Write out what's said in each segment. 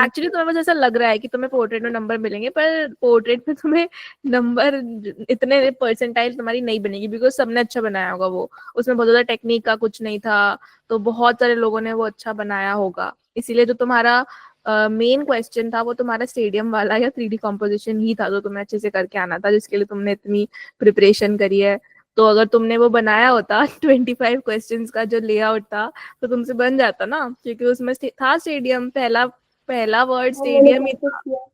Actually तुम्हें बस ऐसा लग रहा है कि तुम्हें पोर्ट्रेट में नंबर मिलेंगे, पर पोर्ट्रेट में तुम्हें नंबर इतने परसेंटाइल तुम्हारी नहीं बनेगी, बिकॉज सबने अच्छा बनाया होगा वो, उसमें बहुत ज्यादा टेक्निक का कुछ नहीं था, तो बहुत सारे लोगों ने वो अच्छा बनाया होगा, इसीलिए जो तुम्हारा मेन क्वेश्चन था वो तुम्हारा स्टेडियम वाला या 3D कॉम्पोजिशन ही था, जो तुम्हें अच्छे से करके आना था, जिसके लिए तुमने इतनी प्रिपरेशन करी है। तो अगर तुमने वो बनाया होता 25 क्वेश्चंस का जो लेआउट था, तो तुमसे बन जाता ना, क्योंकि उसमें था स्टेडियम, पहला पहला वर्ड हाँ, मैंने स्टेडियम ही प्रैक्टिस था। किया था।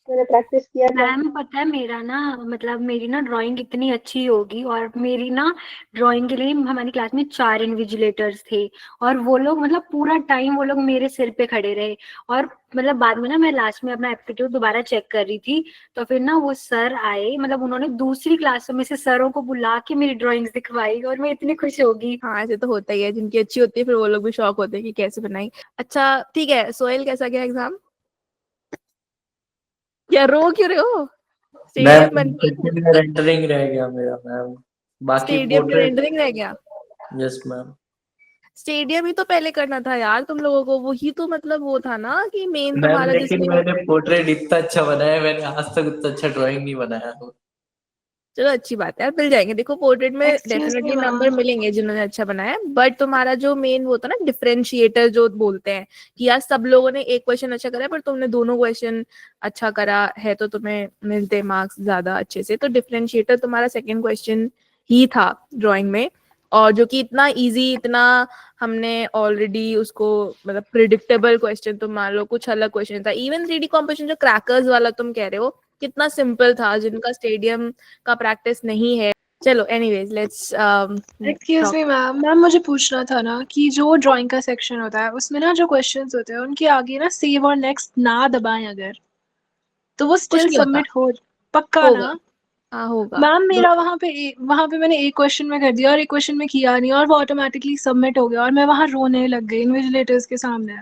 मैंने प्रैक्टिस किया था। मैम पता है मेरा ना, मतलब मेरी ना ड्राइंग इतनी अच्छी होगी, और मेरी ना ड्राइंग के लिए हमारी क्लास में 4 इन्विजिलेटर्स थे, और वो लोग मतलब पूरा टाइम वो लोग मेरे सिर पे खड़े रहे। और मतलब बाद में ना मैं लास्ट में अपना एप्टीट्यूड दोबारा चेक कर रही थी, तो फिर ना वो सर आए, मतलब उन्होंने दूसरी क्लासों में से सरों को बुला के मेरी ड्राइंग्स दिखवाई, और मैं इतनी खुश होगी। हाँ, ऐसे तो होता ही है, जिनकी अच्छी होती है फिर वो लोग भी शौक होते हैं कि कैसे बनाई। अच्छा ठीक है, सोहेल कैसा गया एग्जाम? क्या रो क्यों रहे हो? मैम स्टेडियम बन गया? सेकंड रेंडरिंग रह गया मेरा मैम, बाकी स्टेडियम में पोर्ट्रेट। रेंडरिंग रह गया? Yes ma'am. स्टेडियम ही तो पहले करना था यार तुम लोगों को, वही तो मतलब वो था ना कि मेन मैम तुम्हारा लेकिन जिसमें। मैंने पोर्ट्रेट इतना अच्छा बनाया है, मैंने आज तक उतना अच्छा ड्राइंग नहीं बनाया। चलो अच्छी बात है यार, मिल जाएंगे, देखो पोर्ट्रेट में excuse me definitely ma'am. Number मिलेंगे जिन्होंने अच्छा बनाया, बट तुम्हारा जो मेन वो था ना डिफरेंशिएटर जो बोलते हैं, कि यार सब लोगों ने एक क्वेश्चन अच्छा करा है पर तुमने दोनों क्वेश्चन अच्छा करा है, तो तुम्हें मिलते मार्क्स ज्यादा अच्छे से, तो डिफरेंशिएटर तुम्हारा सेकंड क्वेश्चन ही था ड्राइंग में, और जो कि इतना इजी, इतना हमने ऑलरेडी उसको मतलब प्रिडिक्टेबल क्वेश्चन, तुम मान लो कुछ अलग क्वेश्चन था, इवन 3D कॉम्पोजिशन जो क्रैकर्स वाला तुम कह रहे हो कितना सिंपल था, जिनका स्टेडियम का प्रैक्टिस नहीं है। चलो anyways let's excuse talk. Me ma'am. Ma'am मुझे पूछना था ना कि जो ड्राइंग का सेक्शन होता है उसमें ना जो क्वेश्चंस होते हैं उनके आगे ना सेव और नेक्स्ट ना दबाएं अगर, तो वो कुछ स्टिल नहीं होता, सबमिट हो। पक्का होगा, ना? हाँ होगा। मैम दो, मेरा वहां पे मैंने एक क्वेश्चन में कर दिया और एक क्वेश्चन में किया नहीं, और वो ऑटोमेटिकली सबमिट हो गया और मैं वहां रोने लग गई इन्विजिलेटर्स के सामने।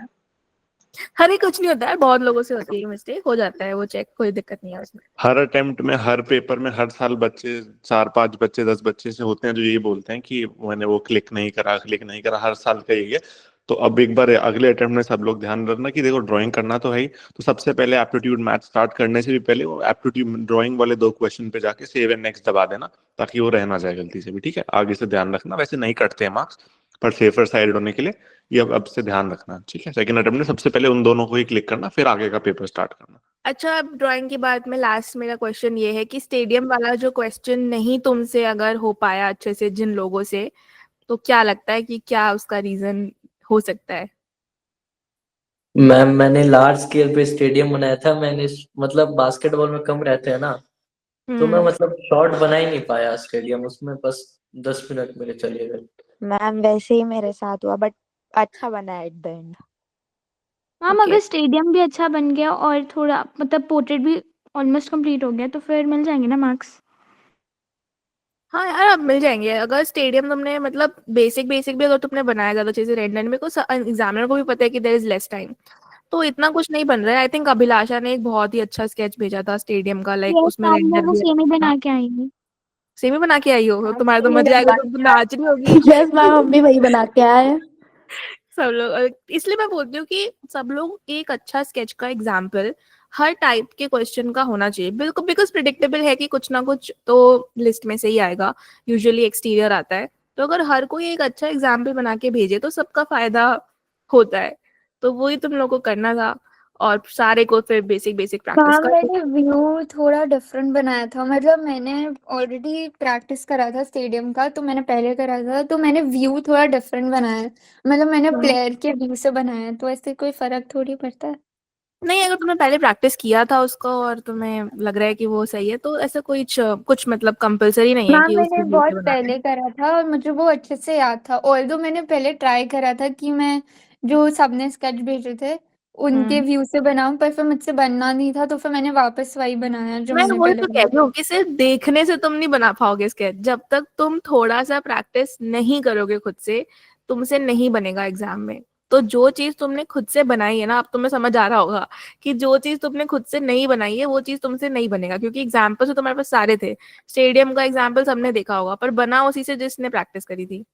हर एक कुछ नहीं होता है, बहुत लोगों से होती है मिस्टेक, हो जाता है वो, चेक, कोई दिक्कत नहीं है उसमें। हर अटेम्प्ट में, हर पेपर में, हर साल बच्चे 4-5 बच्चे 10 बच्चे से होते हैं जो यही बोलते हैं कि मैंने वो क्लिक नहीं करा, क्लिक नहीं करा, हर साल का यही है। तो अब एक बार अगले अटेम्प्ट में सब लोग ध्यान रखना कि देखो ड्राइंग करना तो है ही, तो सबसे पहले एप्टीट्यूड मैथ स्टार्ट करने से भी पहले वो एप्टीट्यूड ड्राइंग वाले 2 क्वेश्चन पे जाके सेव एंड नेक्स्ट दबा देना, ताकि वो रह ना जाए गलती से भी। ठीक है, आगे से ध्यान रखना, वैसे नहीं कटते हैं मार्क्स, पर सेफर साइड होने के लिए ये अब से ध्यान रखना। ठीक है, सेकंड अटेम्प्ट में सबसे पहले उन दोनों को ही क्लिक करना, फिर आगे का पेपर स्टार्ट करना। अच्छा, अब ड्राइंग की बात में लास्ट मेरा क्वेश्चन ये है कि स्टेडियम वाला जो क्वेश्चन नहीं तुमसे अगर हो पाया अच्छे से जिन लोगों से, तो क्या लगता है कि क्या उसका रीजन हो सकता है? मैम मैंने लार्ज स्केल पे स्टेडियम बनाया था, मैंने मतलब बास्केटबॉल में कम रहते हैं ना, तो मैं हम्म। मतलब शॉट बना ही नहीं पाया स्टेडियम, उसमें बस 10 मिनट मेरे चले गए। मैम वैसे ही मेरे साथ हुआ, बट अच्छा बना at the end. Ma'am okay, अगर स्टेडियम भी अच्छा बन गया और थोड़ा मतलब पोर्ट्रेट भी ऑलमोस्ट कंप्लीट हो गया, तो फिर मिल जाएंगे ना मार्क्स? हाँ यार अब मिल जाएंगे, अगर स्टेडियम तुमने मतलब बेसिक बेसिक भी अगर तुमने बनाया ज्यादा अच्छे से, रेंडर में को एग्जामिनर को भी पता है कि देयर इज लेस टाइम, तो इतना कुछ नहीं बन रहा है। आई थिंक अभिलाषा ने एक बहुत ही अच्छा स्केच भेजा था स्टेडियम का, लाइक यस उसमें मैम, मैं रेंडर वो भी सेम ही अच्छा था। बना के आई हूँ। सेम ही बना के आई हो, हाँ, तुम्हारा तो सेम ही मजा आएगा, बना तुम तो के नाच रही होगी। आए। यस मैम, हम भी वही बना के आए हैं। सब लोग इसलिए मैं बोलती हूँ कि सब लोग एक अच्छा स्केच का एग्जाम्पल हर टाइप के क्वेश्चन का होना चाहिए, बिल्कुल, बिकॉज प्रिडिक्टेबल है कि कुछ ना कुछ तो लिस्ट में से ही आएगा, यूजुअली एक्सटीरियर आता है, तो अगर हर कोई एक अच्छा एग्जाम्पल बना के भेजे तो सबका फायदा होता है, तो वही तुम लोग को करना था, और सारे को फिर बेसिक बेसिक प्रैक्टिस मैम कर। मैंने व्यू थोड़ा डिफरेंट बनाया था, मतलब मैंने ऑलरेडी प्रैक्टिस करा था स्टेडियम का, तो मैंने पहले करा था, तो मैंने व्यू थोड़ा डिफरेंट बनाया है। मतलब मैंने प्लेयर के व्यू से बनाया है, तो ऐसे कोई फर्क थोड़ी पड़ता है। नहीं, अगर तुमने पहले प्रैक्टिस किया था उसको और तुम्हें लग रहा है कि वो सही है, तो ऐसा कोई कुछ मतलब कंपलसरी नहीं है मैम कि मैंने उसी व्यू बहुत से बनाना है। पहले करा था और मुझे वो अच्छे से याद था, ऑल्दो मैंने पहले ट्राई करा था कि मैं जो सबने स्केच भेजे थे उनके हम्म। व्यू से बनाऊं, पर फिर मुझसे बनना नहीं था, तो फिर मैंने वापस वही बनाया जो मैं मैंने वही पहले तो कह बनाया रही था। हूँ कि सिर्फ देखने से तुम नहीं बना पाओगे स्केच, जब तक तुम थोड़ा सा प्रैक्टिस नहीं करोगे खुद से, तुमसे नहीं बनेगा एग्जाम में। तो जो चीज तुमने खुद से बनाई है ना, अब तुम्हें समझ आ रहा होगा कि जो चीज तुमने खुद से नहीं बनाई है वो चीज तुमसे नहीं बनेगा, क्योंकि एग्जाम्पल तो तुम्हारे पास सारे थे, स्टेडियम का एग्जाम्पल सबने देखा होगा, पर बना उसी से जिसने प्रैक्टिस करी थी।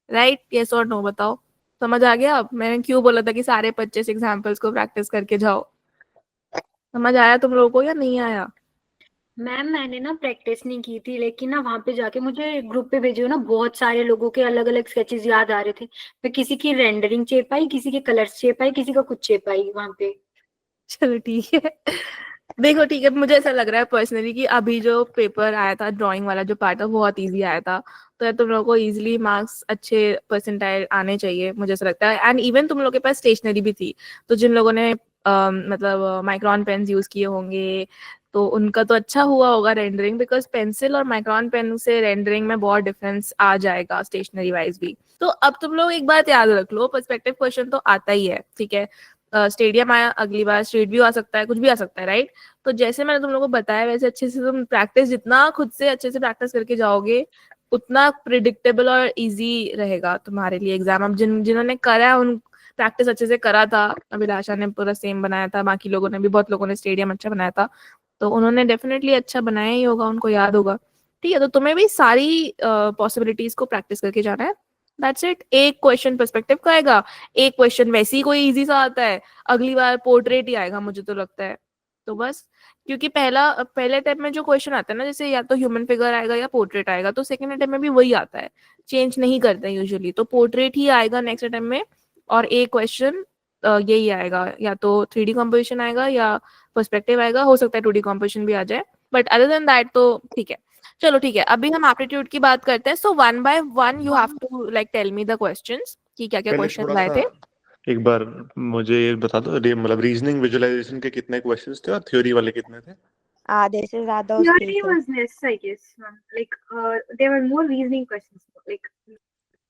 राइट, यस और नो बताओ, समझ आ गया? अब मैंने क्यों बोला था कि सारे 25 एग्जाम्पल्स को प्रैक्टिस करके जाओ। समझ आया तुम लोगों को या नहीं आया? मैम मैंने ना प्रैक्टिस नहीं की थी, लेकिन ना वहां पे जाके मुझे ग्रुप पे भेजे हो ना बहुत सारे लोगों के अलग अलग स्केचेस याद आ रहे थे। मैं किसी की रेंडरिंग चेप पाई, किसी के कलर्स चेप पाई, किसी का कुछ चेप पाई वहां पे। चलो ठीक है। देखो ठीक है, मुझे ऐसा लग रहा है पर्सनली कि अभी जो पेपर आया था ड्राइंग वाला जो पार्ट था बहुत इजी आया था, तो तुम लोगों को इजीली मार्क्स अच्छे परसेंटाइल आने चाहिए मुझे ऐसा लगता है। एंड इवन तुम लोगों के पास स्टेशनरी भी थी, तो जिन लोगों ने मतलब माइक्रॉन पेन्स यूज किए होंगे तो उनका तो अच्छा हुआ होगा रेंडरिंग, बिकॉज पेंसिल और माइक्रॉन पेन से रेंडरिंग में बहुत डिफरेंस आ जाएगा स्टेशनरी वाइज भी। तो अब तुम लोग एक बात याद रख लो, पर्सपेक्टिव क्वेश्चन तो आता ही है, ठीक है। स्टेडियम आया, अगली बार स्ट्रीट व्यू आ सकता है, कुछ भी आ सकता है, राइट। तो जैसे मैंने तुम लोगों को बताया वैसे अच्छे से तुम प्रैक्टिस, जितना खुद से अच्छे से प्रैक्टिस करके जाओगे उतना प्रिडिक्टेबल और इजी रहेगा तुम्हारे लिए एग्जाम। अब जिन्होंने करा है उन प्रैक्टिस अच्छे से करा था, अभिलाषा ने पूरा सेम बनाया था, बाकी लोगों ने भी, बहुत लोगों ने स्टेडियम अच्छा बनाया था, तो उन्होंने डेफिनेटली अच्छा बनाया ही होगा, उनको याद होगा। ठीक है, तो तुम्हें भी सारी पॉसिबिलिटीज को प्रैक्टिस करके जाना है, दैट्स इट। एक क्वेश्चन पर्सपेक्टिव का आएगा, एक क्वेश्चन वैसे ही कोई इजी सा आता है, अगली बार पोर्ट्रेट ही आएगा मुझे तो लगता है। तो बस, क्योंकि पहले अटेम्प्ट में जो क्वेश्चन आता है ना, जैसे या तो ह्यूमन फिगर आएगा या पोर्ट्रेट आएगा, तो सेकंड अटेम्प्ट में भी वही आता है, चेंज नहीं करते यूजुअली, तो पोर्ट्रेट ही आएगा नेक्स्ट अटेम्प्ट में। और एक क्वेश्चन यही आएगा, या तो 3D कॉम्पोजिशन आएगा या पर्सपेक्टिव आएगा, हो सकता है 2D कॉम्पोजिशन भी आ जाए, बट अदर देन दैट तो ठीक है। चलो ठीक है, अभी हम एप्टीट्यूड की बात करते हैं। So one by one you have to like tell me the questions कि क्या क्या पहले क्वेश्चन थोड़ा आए सा थे। एक बार मुझे ये बता दो, मतलब रीजनिंग विजुअलाइजेशन के कितने क्वेश्चंस थे और थ्योरी वाले कितने थे? आधे से ज्यादा उसके Theory थे। was less, I guess. Like there were more reasoning questions. Like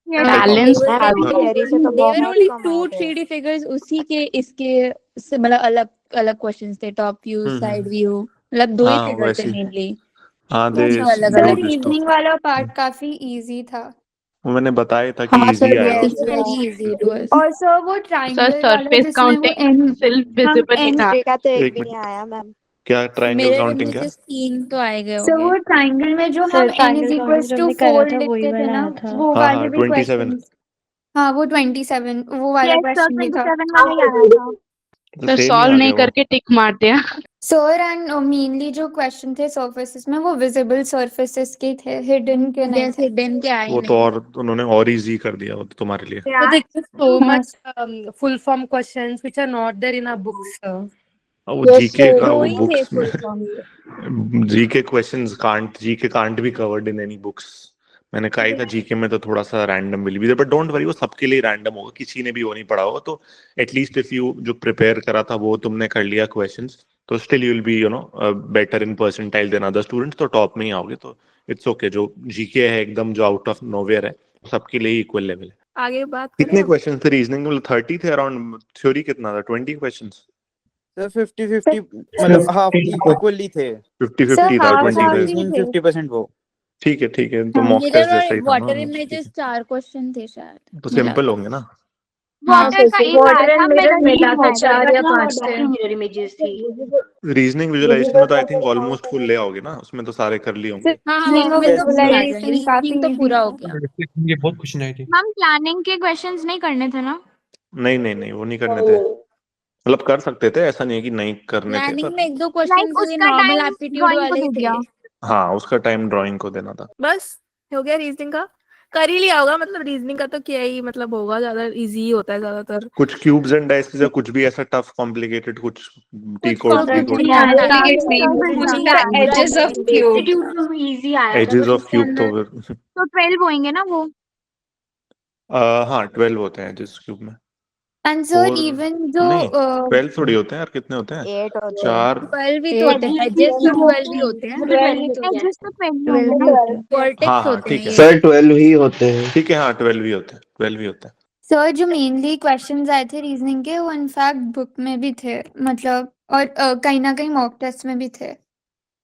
Balance ma'am था। थियरी से तो देवर बहुत ओनली कम 2 आए थे। 3D फिगर्स उसी के इसके से मतलब अलग अलग क्वेश्चंस थे, टॉप व्यू, साइड व्यू, मतलब 2 ही हाँ फिगर थे वैसे मेनली, आधे जो अलग दो अलग। डिस्टो रीजनिंग वाला पार्ट काफी इजी था। वो मैंने बताया था कि हाँ इजी सर, आएगा। Yes, very easy it was. और सर वो सर ट्रायंगल वाला सरफेस जिसमें वो काउंटिंग सिर्फ विजिबल ही था। हिस्ट्री का तो एक एक भी नहीं मिनट, आया मैम। क्या ट्रायंगल काउंटिंग क्या? मुझे 3 तो आए गए सर होंगे। वो ट्रायंगल में जो सर हम n triangle is counting equals जो to हमने करा 4 था वही लिखते थे वाला ना, आया था। वो हाँ वाले हाँ भी 27। क्वेश्चंस। हाँ वो 27 वो वाला यस सर, क्वेश्चन भी था। 27 वाला ही आया था। तो सर सेम ही सॉल्व आ नहीं गया वो। करके टिक मार दिया। सर एंड मेनली जो क्वेश्चन थे सरफेसेस में, वो विजिबल सरफेसेस के थे, हिडन के नहीं थे। हिडन के आए वो तो नहीं। और उन्होंने और इजी कर दिया वो तो तुम्हारे लिए। Yeah. There is so हाँ, much full form questions which are not there in our books. वो यस जीके सर, का दो वो ही थे बुक्स फुल में form. GK questions can't be covered in any books. मैंने कहा ही था जीके में तो थोड़ा सा random will be there, but don't worry, वो सबके लिए रैंडम होगा, किसी ने भी वो नहीं पढ़ा होगा, तो एटलीस्ट इफ यू जो प्रिपेयर करा था वो तुमने कर लिया क्वेश्चंस, तो still you will be better in percentile than other students, तो टॉप में ही आओगे, तो इट्स ओके। जो जीके है एकदम जो आउट ऑफ नोवेयर है, सबके लिए इक्वल लेवल है। आगे बात करें कितने अब? क्वेश्चन थे रीजनिंग में? 30 थे अराउंड। थ्योरी कितना था? 20 क्वेश्चंस? सर 50-50 मतलब हाफ इक्वली थे। 50-50 था, हाफ 20 50% हाफ थे। ही रीजनिंग थे। 50% वो। ठीक है ठीक है, तो हाँ, मॉक टेस्ट मिरर जैसा और ही था ना, वाटर ठीक इमेजेस है। 4 क्वेश्चन थे शायद, तो मिला सिंपल के। होंगे ना। हाँ वाटर का एक वाटर आया था, एंड मिरर मिरर मिला नहीं था, आया था, 4 या वरना 5 थे। बाकी मिरर इमेजेस थी। रीजनिंग विजुअलाइजेशन में तो आई थिंक ऑलमोस्ट फुल ले आओगे ना, उसमें तो सारे कर लिए होंगे। हाँ हाँ, रीजनिंग उसमें तो फुल आ जाएंगे, विजुअलाइजेशन काफी रीजनिंग तो इजी पूरा हो था। गया। ये बहुत क्वेश्चन आई थी। मैम प्लानिंग के क्वेश्चंस नहीं करने थे ना? नहीं नहीं नहीं, वो नहीं करने थे, मतलब कर सकते थे, ऐसा नहीं है कि नहीं करने थे, प्लानिंग पर में 1-2 क्वेश्चन तो ये उसका नॉर्मल टाइम एप्टीट्यूड ड्राइंग को वाले ही दे थे। दिया। हाँ उसका टाइम ड्राइंग को देना था। बस हो गया रीजनिंग का, कर ही लिया होगा, मतलब रीजनिंग का तो क्या ही मतलब होगा, ज्यादा इजी ही होता है ज्यादातर। कुछ क्यूब्स एंड डाइस या कुछ भी ऐसा टफ कॉम्प्लिकेटेड, कुछ टी कुछ कोड तो वी कुछ कोड, नहीं आया था। कॉम्प्लिकेट नहीं, कुछ नहीं था, आया था, एजेस ऑफ क्यूब। एप्टीट्यूड तो इजी आया था, एजेस बट ऑफ उसके क्यूब तो अंदर फिर तो 12 होंगे ना वो? हाँ 12 होते हैं एजेस क्यूब में। एंड सर 4 इवन जो नहीं, 12 थोड़ी होते हैं यार, कितने होते हैं? 8 होते हैं। 4। 12 ही तो होते हैं, एजेस तो 12 ही होते हैं। 12 ही तो एजेस तो 12 12 होंगे ही ना? होते हैं, हाँ वर्टेक्स हाँ होते हैं ठीक है ये। सर 12 ही होते हैं। ठीक है, हाँ 12 ही होते हैं, 12 ही होते हैं। सर जो मेनली क्वेश्चंस आए थे रीजनिंग के, वो इनफैक्ट बुक में भी थे, मतलब और कहीं ना कहीं मॉक टेस्ट में भी थे,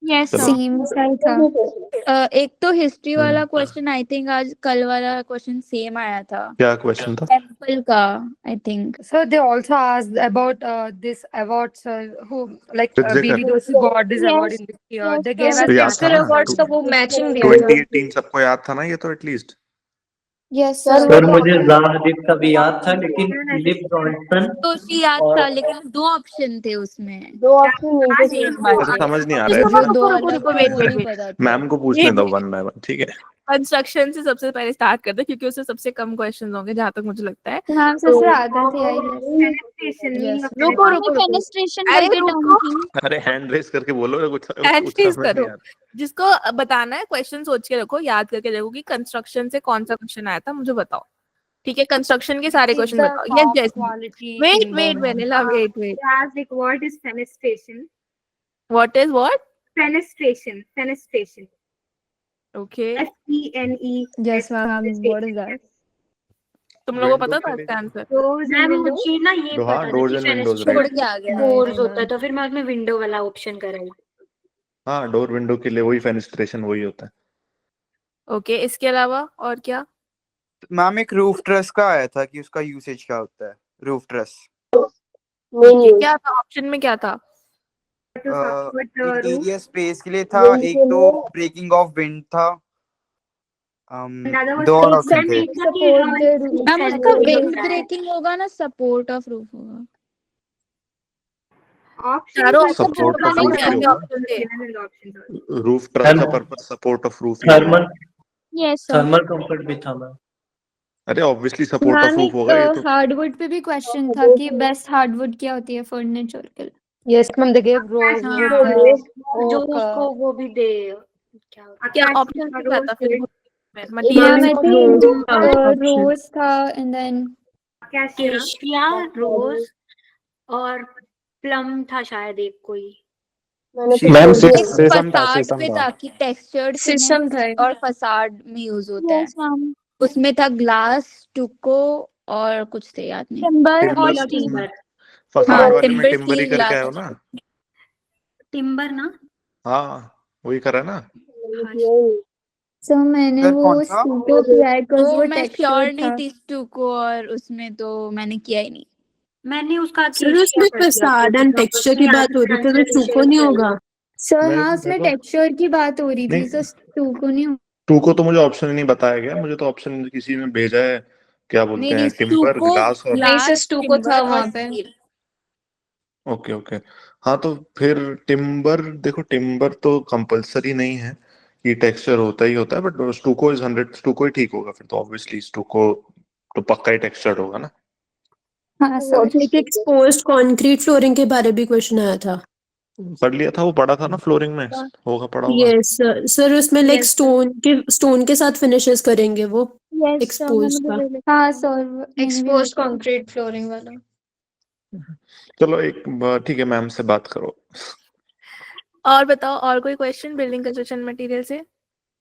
यस चलो सर। सेम सही था। एक तो हिस्ट्री वाला क्वेश्चन, आई थिंक आज कल वाला क्वेश्चन सेम आया था, क्या क्वेश्चन था? टेम्पल का, I think. So they also asked about this awards, who like चित्रेकर। BB Doshi got this award yes in this year. Yes They gave sir. us तो याद था सिग्नेचर ना, अवार्ड्स का वो मैचिंग दिया था। 2018 सबको याद था ना ये तो एटलीस्ट। यस सर सर मुझे जाहदीप का भी याद था, लेकिन फिलिप जॉनसन तो उसी याद और था, लेकिन 2 ऑप्शन थे उसमें। दो ऑप्शन नहीं थे एक सेम बात अच्छा को। समझ नहीं आ रुको रहा है, जो 2 रुको रुको अलग रुको, थे वेट वो वेट नहीं वेट, पता थे। मैम को पूछने दो वन बाय वन, ठीक है। कंस्ट्रक्शन से सबसे पहले स्टार्ट करते हैं क्योंकि उससे सबसे कम क्वेश्चन होंगे जहां तक मुझे लगता है। मैम तो सबसे आधा थे I guess. Fenestration meaning of रुको हमें रुको रुको, फेनेस्ट्रेशन अरे करके टर्म रुको, थी। अरे हैंड रेस करके बोलो, कुछ हैंड कुछ रेज समझ नहीं करो। आ रहा। जिसको बताना है क्वेश्चन सोच के रखो, याद करके देखो कि कंस्ट्रक्शन से कौन सा क्वेश्चन आया था, मुझे बताओ। ठीक है, कंस्ट्रक्शन के सारे is क्वेश्चन the बताओ। यस top जैसे, quality wait timber. Wait vanilla, wait wait, As like what is fenestration? What is what? Fenestration. Fenestration. Okay, FENE. Yes, ma'am. What is that? तुम लोगों को विंडो पता के था लिए इसका आंसर? Doors and windows. मुझे ना ये हाँ, पता था डोर्स कि एंड विंडोज, छोड़ राइट। के आ गया। डोर्स होता है, तो फिर मैं उसमें विंडो वाला ऑप्शन कराई। हाँ, डोर विंडो के लिए वही फेनिस्ट्रेशन वही होता है। ओके, इसके अलावा और क्या? मैम एक रूफ ट्रस का आया था कि उसका यूसेज क्या होता है, रूफ ट्रस। ओके, क्या था ऑप्शन में, क्या था? इंटीरियर स्पेस के लिए था, एक तो ब्रेकिंग ऑफ विंड था, दो और ऑप्शन थे। Support the roof. मैम उसका विंड ब्रेकिंग होगा ना, सपोर्ट ऑफ रूफ होगा। चारों ऑप्शन सपोर्ट पता ऑफ नहीं रूफ क्या ही क्या होगा। ऑप्शन थे। रूफ ट्रस का पर्पस सपोर्ट ऑफ रूफ ही होगा। Thermal yes sir. Thermal comfort भी था मैम। अरे obviously support of ma'am roof होगा ये तो। एक हार्डवुड पे भी क्वेश्चन था कि बेस्ट हार्डवुड क्या होती है फर्नीचर के लिए। Yes, ma'am. They gave rose हाँ, wood, जो oak. उसको वो भी दे, क्या होता है? क्या ऑप्शन में क्या था फिर? मैम मटेरियल आई थिंक रोज था एंड देन केशिया, रोज और प्लम था शायद एक कोई। मैम एक फसाड पे था कि टेक्सचर्ड शीशम था फिनिश और फसाड में यूज होता है। Yes ma'am. उसमें था ग्लास, स्टुको और कुछ थे, याद नहीं। टिम्बर और टिम्बर, स्टील। फसाड वाले में टिम्बर, टिम्बर ही स्टील, करके आए हो ग्लास। ना। टिम्बर ना? हाँ वही करा ना। सो मैंने सर वो कौन सा? स्टूको किया है बिकॉज वो वो मैं टेक्सचर श्योर नहीं था। थी स्टुको और उसमें, तो मैंने किया ही नहीं। मैंने उसका सर उसमें फसाड एंड टेक्सचर की बात हो रही थी, तो स्टूको नहीं होगा। सर मैं हाँ उसमें देखो टेक्सचर की बात हो रही थी, नहीं, सो स्टूको नहीं। टू को तो मुझे ऑप्शन ही नहीं बताया गया। मुझे तो ऑप्शन किसी ने भेजा है, क्या बोलते नहीं हैं, टिम्बर, स्टुको, ग्लास और नहीं सर ग्लास, स्टूको था टिम्बर और वहाँ पे। स्टील। Okay okay. हाँ तो फिर टिम्बर, देखो टिम्बर तो कंपलसरी नहीं है कि टेक्सचर होता ही होता है, बट स्टूको इज 100, स्टूको ही ठीक होगा फिर तो। ऑब्वियसली स्टूको तो पक्का ही टेक्सचर्ड होगा ना। हाँ सर। एक एक्सपोज्ड कंक्रीट फ्लोरिंग के बारे में भी क्वेश्चन आया था। पढ़ लिया था, वो पढ़ा था ना फ्लोरिंग में, होगा पढ़ा होगा। यस सर, सर उसमें लाइक स्टोन के साथ फिनिशेस करेंगे वो यस सर, एक्सपोज का। हाँ सर एक्सपोज्ड कंक्रीट फ्लोरिंग वाला। चलो एक ठीक है, मैम से बात करो। और बताओ, और कोई क्वेश्चन बिल्डिंग कंस्ट्रक्शन मटेरियल से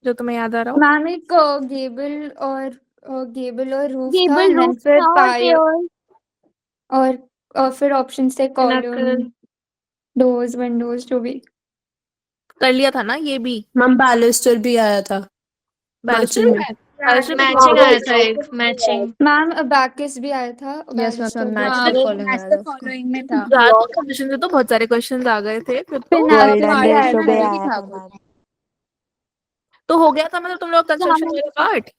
जो तुम्हें याद आ रहा हो? मैम एक गेबल और रूफ था गेबल एंड देन रूफ फिर था और पायर पेयर। और फिर ऑप्शन थे कॉलम, डोर्स, विंडोज, जो भी। कर लिया था ना ये भी? मैम बैलिस्टर भी आया था बैरिस्टर मैचिंग में। मैचिंग आया था एक, मैचिंग। मैम अबैकस भी आया था। Yes, ma'am. बैरिस्टर Match हाँ the वो following मैच आया द था उसका। फॉलोइंग में था। रात की कंडीशन से तो बहुत सारे क्वेश्चंस आ गए थे फिर फिर तो। नाइट गोल्डन भी आया रेशो था। पे भी आया था था कुछ। मैम। तो हो गया था मतलब तुम लोग कंस्ट्रक्शन वाला पार्ट?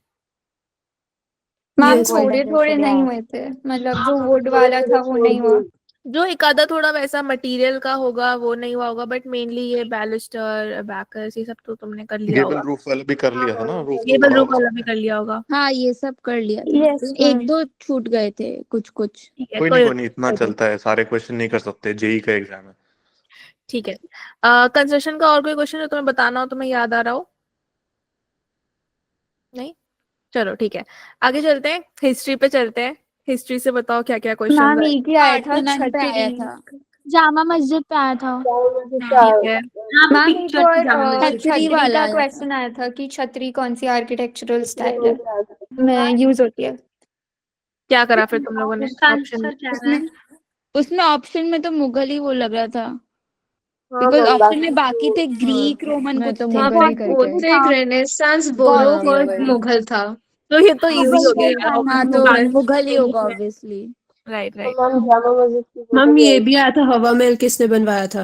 मैम Yes, थोड़े golden थोड़े ratio नहीं पे हुए थे, मतलब जो वुड वाला था वो नहीं हुआ। जो एक आधा थोड़ा वैसा मटेरियल का होगा वो नहीं हुआ होगा, बट मेनली ये बैलिस्टर, बैकर्स, ये सब तो तुमने कर लिया गेबल होगा। रूफ वाला भी कर लिया था ना, रूफ तो गेबल पढ़ा रूफ होगा। वाला भी कर लिया होगा। हाँ ये सब कर लिया था। यस एक दो छूट गए थे कुछ कुछ। ठीक है, कोई नहीं, इतना चलता है, सारे क्वेश्चन नहीं कर सकते, जेई का एग्जाम है। ठीक है। कंस्ट्रक्शन का और कोई क्वेश्चन जो तुम्हें बताना हो, तुम्हें याद आ रहा हो? नहीं, चलो ठीक है, आगे चलते हैं, हिस्ट्री पे चलते हैं। हिस्ट्री से बताओ क्या क्या क्वेश्चन मैम है। एक ही आया था, पार्टनर पे आया छतरी। था। जामा मस्जिद पे आया था। ठीक है, मैम एक और छतरी छतरी वाला का आया क्वेश्चन आया था कि छतरी कौन सी आर्किटेक्चरल स्टाइल है में यूज होती है। क्या करा फिर तुम लोगों ने उसका ऑप्शन में? आंसर क्या है? उसमें उसमें ऑप्शन में तो मुगल ही वो लग रहा था, बिकॉज ऑप्शन में बाकी थे ग्रीक, रोमन मैं कुछ तो थे। मुगल ही करके आई। एक रेनेसांस हाँ, बोरो मुगल था। तो ये तो इजी हो गया यार, हाँ ऑप्शन तो में मुगल ही होगा ऑब्वियसली। Right right. मैम ये भी आया था, हवा महल किसने बनवाया था?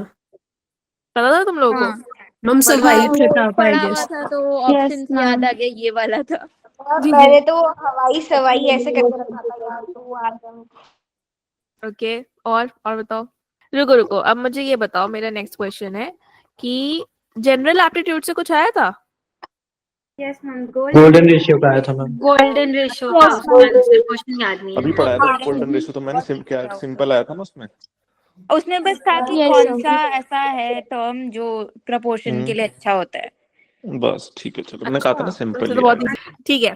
पता था तुम लोगों हाँ को? मैम पढ़ा सवाई वो प्रताप आई पढ़ा हुआ गेस। था तो यस ऑप्शन याद आ गया, ये वाला था। मैंने तो हवाई सवाई ऐसे करके रखा था यार, तो वो आ गया। ओके, और बताओ। रुको रुको, अब मुझे ये बताओ, मेरा नेक्स्ट क्वेश्चन है कि जनरल एप्टीट्यूड से कुछ आया था? यस मैम, गोल्डन रेशियो का आया था मैम। गोल्डन रेशियो था उसका आंसर, क्वेश्चन याद नहीं अभी है। पढ़ाया था गोल्डन रेशियो, तो मैंने क्या सिंपल आया था ना उसमें। उसमें बस था कि Yes, कौन sir. सा ऐसा है टर्म जो प्रपोर्शन के लिए अच्छा होता है। बस ठीक है, चलो मैंने कहा था ना सिंपल तो ही बहुत आएगा। easy। ठीक है,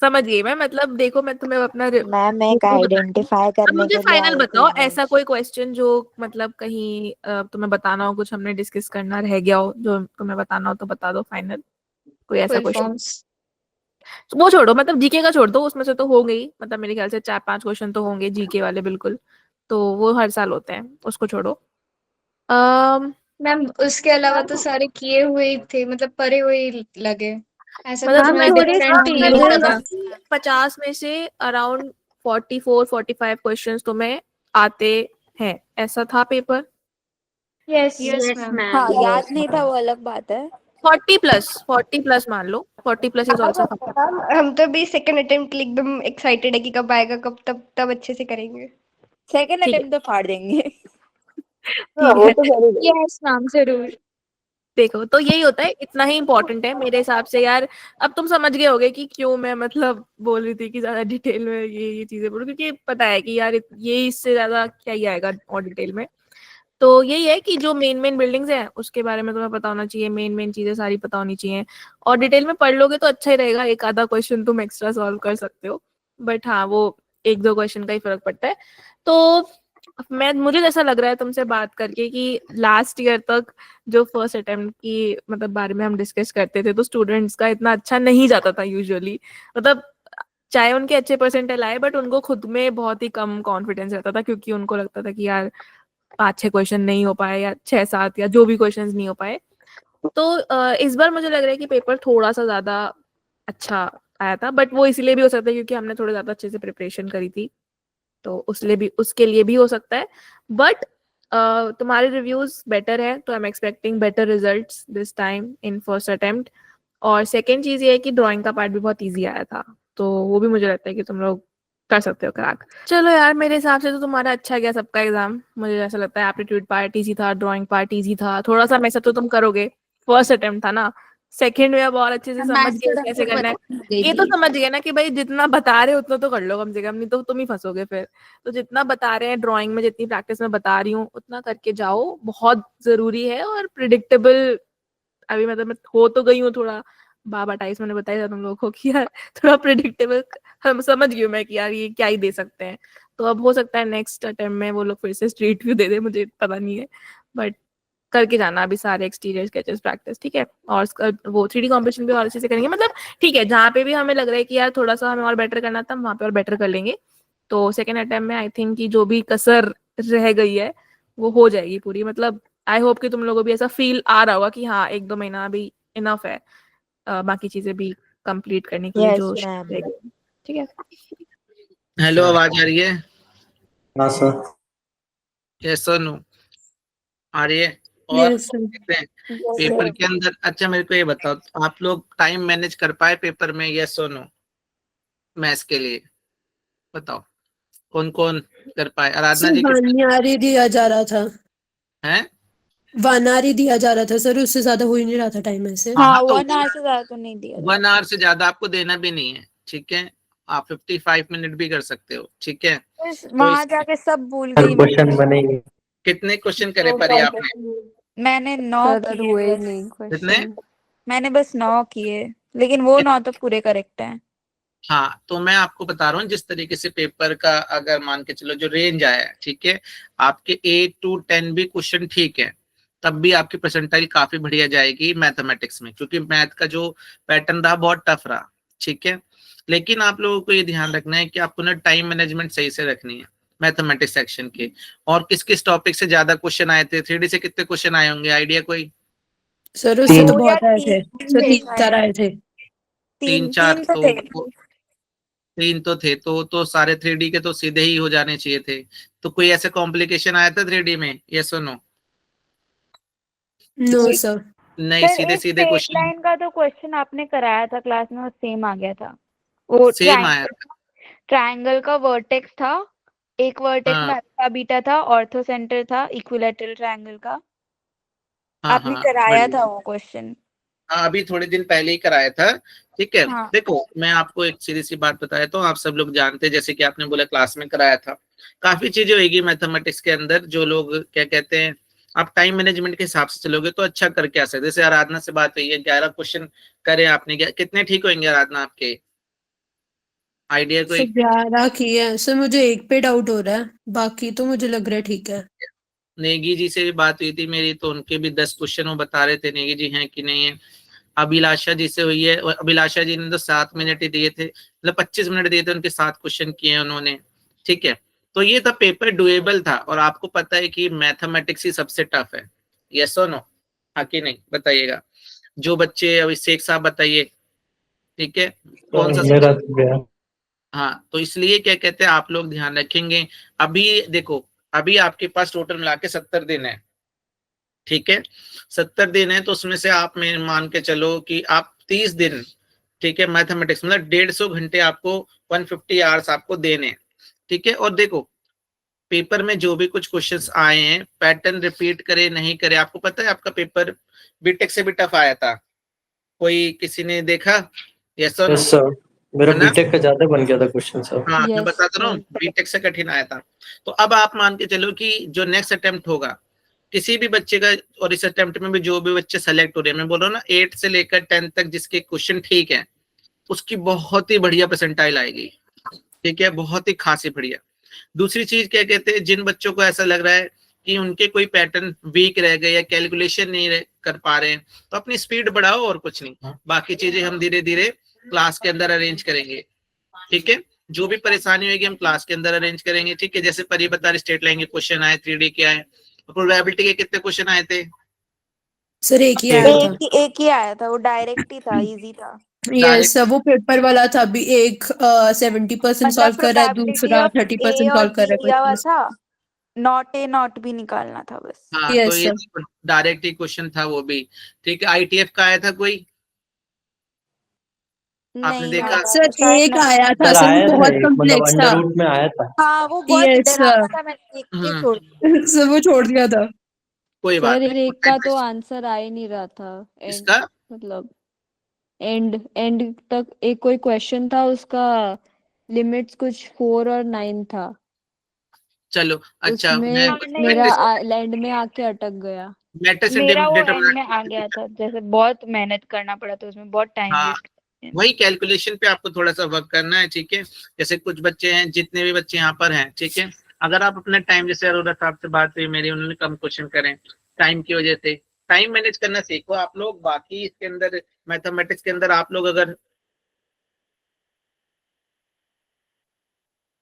समझ गई मैं। मतलब देखो, मैं तुम्हें अपना मैम एक review बता रही हूँ। आइडेंटिफाई अब करने मुझे के लिए फाइनल आई बताओ, थी ऐसा कोई क्वेश्चन जो मतलब कहीं तुम्हें बताना हो, कुछ हमने डिस्कस करना रह गया हो जो तुम्हें बताना हो तो बता दो फाइनल। कोई ऐसा फुल क्वेश्चन? फॉर्म्स। वो छोड़ो, मतलब जीके का छोड़ दो, उसमें से तो हो गई, मतलब मेरे ख्याल से 4-5 क्वेश्चन तो होंगे जीके वाले बिल्कुल, तो वो हर साल होते हैं, उसको छोड़ो। मैम उसके अलावा तो सारे किए हुए ही थे, मतलब पढ़े हुए ही लगे, ऐसा मतलब कुछ मैं थोड़े डिफरेंट फील मैं नहीं बोल लगा। रही हूँ कि 50 में से अराउंड 44-45 क्वेश्चंस तुम्हें आते हैं, ऐसा था paper? Yes yes ma'am. Ma'am. हाँ, याद नहीं था वो अलग बात है। 40 प्लस मान लो, 40 प्लस इज ऑल्सो। हम तो भी सेकंड अटेम्प्ट के लिए एकदम एक्साइटेड है कि कब आएगा, कब तब अच्छे से करेंगे। सेकंड ठीक है, अटेम्प्ट तो फाड़ देंगे। हाँ, ठीक वो है। तो करेंगे। यस मैम जरूर। देखो, तो यही होता है, इतना ही इंपॉर्टेंट है मेरे हिसाब से यार। अब तुम समझ गए होगे कि क्यों मैं मतलब बोल रही थी कि ज्यादा डिटेल में ये चीजें बोलो, क्योंकि पता है कि यार ये इससे ज्यादा क्या ही आएगा और डिटेल में। तो यही है कि जो मेन मेन बिल्डिंग्स हैं उसके बारे में तुम्हें पता होना चाहिए, मेन मेन चीजें सारी पता होनी चाहिए, और डिटेल में पढ़ लोगे तो अच्छा ही रहेगा, एक आधा क्वेश्चन तुम एक्स्ट्रा सॉल्व कर सकते हो। बट हाँ, वो एक दो क्वेश्चन का ही फर्क पड़ता है। तो मुझे जैसा लग रहा है तुमसे बात करके कि लास्ट ईयर तक जो फर्स्ट अटेम्प्ट की मतलब बारे में हम डिस्कस करते थे, तो स्टूडेंट्स का इतना अच्छा नहीं जाता था यूजुअली। मतलब चाहे उनके अच्छे परसेंटाइल आए, बट उनको खुद में बहुत ही कम कॉन्फिडेंस रहता था, क्योंकि उनको लगता था कि यार 5-6 क्वेश्चन नहीं हो पाए, या 6-7, या जो भी क्वेश्चंस नहीं हो पाए। तो इस बार मुझे लग रहा है कि पेपर थोड़ा सा ज्यादा अच्छा आया था, बट वो इसलिए भी हो सकता है क्योंकि हमने थोड़ा ज्यादा अच्छे से प्रिपरेशन करी थी, तो उसके लिए भी हो सकता है। बट तुम्हारे रिव्यूज बेटर है, तो I am expecting better results this time in first attempt. और सेकेंड चीज ये है कि ड्राइंग का पार्ट भी बहुत इजी आया था, तो वो भी मुझे लगता है कि तुम लोग कर सकते हो क्रैक। चलो यार, मेरे हिसाब से तो तुम्हारा अच्छा गया सबका एग्जाम, मुझे ऐसा लगता है। एप्टीट्यूड पार्ट इजी था, ड्राइंग पार्ट इजी था, थोड़ा सा मैथ तो तुम करोगे, फर्स्ट अटेम्प्ट था ना। सेकंड में अब और अच्छे से समझ मैथ्स गए तो ढंग कैसे से करना है। पता गई ये तो थी। समझ गए ना कि भाई जितना बता रहे हो उतना तो कर लो कम से कम, नहीं तो तुम ही फंसोगे फिर। तो जितना बता रहे हैं ड्राइंग में, जितनी प्रैक्टिस में बता रही हूँ, उतना करके जाओ, बहुत जरूरी है। और प्रिडिक्टेबल अभी मतलब मैं हो तो गई हूँ थोड़ा, 22 मैंने बताया था तुम लोगों को कि यार थोड़ा प्रिडिक्टेबल हम समझ गई हूँ मैं कि यार ये क्या ही दे सकते हैं। तो अब हो सकता है नेक्स्ट अटेम्प्ट में वो लोग फिर से स्ट्रीट व्यू दे दे, मुझे पता नहीं है। बट करके जाना अभी सारे एक्सटीरियर स्केचेस प्रैक्टिस, ठीक है। और वो 3D कॉम्पिटिशन भी और अच्छे से करेंगे, मतलब ठीक है, जहाँ पे भी हमें लग रहा है कि यार थोड़ा सा हमें और बेटर करना था, हम वहाँ पे और बेटर कर लेंगे। तो सेकेंड अटेम्प्ट में आई थिंक कि जो भी कसर रह गई है वो हो जाएगी पूरी। मतलब आई होप कि तुम लोगों को भी ऐसा फील आ रहा होगा कि हाँ 1-2 महीना अभी इनफ है बाकी चीजें भी कंप्लीट करने के लिए यस जो मैम। रह गई। ठीक है। हेलो, आवाज आ रही है? हाँ सर। यस सर, नो आ रही है? और यस सर। देखते हैं पेपर के अंदर। अच्छा मेरे को ये बताओ, आप लोग टाइम मैनेज कर पाए पेपर में, यस और नो? मैथ्स के लिए बताओ, कौन कौन कर पाए? आराधना जी सिर्फ कितने वानयारी दिया जा रहा था, हैं? वानारी दिया जा रहा था सर, उससे ज्यादा हो ही नहीं रहा था टाइम ऐसे। हाँ हाँ, हाँ, तो 1 आवर से ज्यादा तो नहीं दिया था। 1 आवर से ज्यादा आपको देना भी नहीं है, ठीक है। आप 55 मिनट भी कर सकते हो, ठीक है। बस तो वहां जाके सब भूल हर गई मैं। क्वेश्चन बनेंगे। कितने क्वेश्चन करे परे आपने? मैंने 9 ज्यादा किए हुए ही बस। नहीं कितने? क्वेश्चन। मैंने बस 9 किए, लेकिन वो 9 तो पूरे करेक्ट है। हाँ, तो मैं आपको बता रहा हूँ जिस तरीके से पेपर का अगर मान के चलो जो रेंज आया है, ठीक है, आपके 8 to 10 भी क्वेश्चन ठीक है, तब भी आपकी परसेंटाइल काफी बढ़िया जाएगी मैथमेटिक्स में, क्योंकि मैथ का जो पैटर्न रहा बहुत टफ रहा, ठीक है। लेकिन आप लोगों को ये ध्यान रखना है कि आपको ना टाइम मैनेजमेंट सही से रखनी है मैथमेटिक्स सेक्शन के। और किस किस टॉपिक से ज्यादा क्वेश्चन आए थे? 3D से कितने क्वेश्चन आए होंगे, आइडिया कोई? सर उससे तो 2 या बहुत आए थे, 3 सर थे 3-4 शायद। आए थे। तीन 3 चार 3 तो तो थे। 3 तो थे, तो सारे 3D के तो सीधे ही हो जाने चाहिए थे। तो कोई ऐसे कॉम्प्लिकेशन आया था 3D में, यस और नो? No sir. नहीं, सर सीधे एक सीधे स्ट्रेट क्वेश्चन लाइन का तो क्वेश्चन आपने कराया था क्लास में और सेम आ गया था। वो सेम आया था। ट्रायंगल का वर्टेक्स था, एक वर्टेक्स में हाँ अल्फा बीटा था, ऑर्थो सेंटर था इक्विलैटरल ट्रायंगल का। हाँ आपने हाँ, कराया बढ़िया। था वो क्वेश्चन। हाँ, अभी थोड़े दिन पहले ही कराया था। ठीक है, हाँ देखो मैं आपको एक सीधी सी बात बताया तो आप सब लोग जानते हैं, जैसे कि आपने बोला क्लास में कराया था। काफी चीजें होगी मैथमेटिक्स के अंदर जो लोग क्या कहते हैं, आप टाइम मैनेजमेंट के हिसाब से चलोगे तो अच्छा करके आ सकते। जैसे आराधना से बात हुई है, 11 क्वेश्चन करे आपने, कितने ठीक होंगे आराधना आपके? आइडिया सर कोई? 11 किए हैं सर, मुझे एक पे डाउट हो रहा है, बाकी तो मुझे लग रहा है ठीक है। नेगी जी से भी बात हुई थी मेरी, तो उनके भी 10 क्वेश्चन वो बता रहे थे नेगी जी हैं कि नहीं है। अभिलाषा जी से हुई है, और अभिलाषा जी ने तो 7 मिनट ही दिए थे, मतलब 25 मिनट दिए थे, उनके 7 क्वेश्चन किए हैं उन्होंने। ठीक है, तो ये था पेपर डुएबल था, और आपको पता है कि मैथमेटिक्स ही सबसे टफ है। यस और नो? हाँ कि नहीं, बताइएगा। जो बच्चे, अभिषेक साहब बताइए। ठीक है, कौन सा मेरा सब्जेक्ट? तो गया। हाँ, तो इसलिए क्या कहते हैं, आप लोग ध्यान रखेंगे। अभी देखो, अभी आपके पास टोटल मिला के 70 दिन है। ठीक है, 70 दिन है, तो उसमें से आप में मान के चलो कि आप 30 दिन, ठीक है, मैथमेटिक्स मतलब 150 घंटे आपको, 150 आवर्स आपको देने हैं। ठीक है, और देखो पेपर में जो भी कुछ क्वेश्चंस आए हैं, पैटर्न रिपीट करे नहीं करे, आपको पता है आपका पेपर बीटेक से भी टफ आया था, कोई किसी ने देखा? यस और नो? यस सर, मेरा है ना? बीटेक का ज्यादा बन गया था क्वेश्चन सर। हाँ, मैं यस बताता रहा सर। हूँ, बीटेक से कठिन आया था। तो अब आप मान के चलो कि जो नेक्स्ट अटेम्प्ट होगा किसी भी बच्चे का, और इस अटेम्प्ट में भी जो भी बच्चे सेलेक्ट हो रहे हैं, मैं बोल रहा हूँ ना 8 से लेकर 10 तक जिसके क्वेश्चन ठीक है, उसकी बहुत ही बढ़िया परसेंटाइल आएगी। ठीक है, बहुत ही खासी बढ़िया। दूसरी चीज क्या कहते हैं, जिन बच्चों को ऐसा लग रहा है कि उनके कोई पैटर्न वीक रह गए या कैलकुलेशन नहीं कर पा रहे हैं, तो अपनी स्पीड बढ़ाओ और कुछ नहीं, बाकी चीजें हम धीरे धीरे क्लास के अंदर अरेंज करेंगे। ठीक है, जो भी परेशानी होगी हम क्लास के अंदर अरेंज करेंगे। ठीक है, जैसे परी बता रही स्टेट लाइन के क्वेश्चन आए, 3D के आए, प्रोबेबिलिटी के कितने क्वेश्चन आए थे? सर एक ही आया था। एक ही आया था, वो डायरेक्ट ही था, इजी था। Yes direct? सर, वो पेपर वाला था। अभी एक 70% मतलब सॉल्व कर रहा है, प्रोबेबिलिटी दूसरा ऑफ ए 30% और सॉल्व कर बी रहा है दिया हुआ क्वेश्चन। था, नॉट ए नॉट बी निकालना था बस। हाँ, तो यस ये सर। डायरेक्ट ही क्वेश्चन था वो भी। ठीक है, ITF का आया था कोई? आपने नहीं देखा? यार, सर शायद एक नहीं। आया था सर सर, वो आया था बहुत एक, मतलब कॉम्प्लेक्स अंडर था। रूट में आया था। हाँ वो बहुत यस डरावना सर। था, मैंने देख के छोड़ दिया। सर वो छोड़ दिया था। कोई सर बात नहीं। एक का तो आंसर आ ही नहीं रहा था एंड, इसका मतलब एंड एंड तक एक कोई क्वेश्चन था, उसका लिमिट्स कुछ 4 और 9 था, चलो, अच्छा, मैं उसमें नहीं, मेरा मैट्रिक्स एंड में आके अटक गया। मैट्रिक्स मेरा वो एंड में आ डिटरमिनेंट। गया था, जैसे बहुत मेहनत करना पड़ा था उसमें, बहुत टाइम हाँ, वेस्ट। वही कैलकुलेशन पे आपको थोड़ा सा वर्क करना है। ठीक है, जैसे कुछ बच्चे हैं, जितने भी बच्चे यहाँ पर हैं, ठीक है, अगर आप अपना टाइम, जैसे अरोरा साहब से बात हुई मेरी, उन्होंने कम क्वेश्चन करें टाइम की वजह से, टाइम मैनेज करना सीखो आप लोग। बाकी इसके अंदर मैथमेटिक्स के अंदर आप लोग अगर,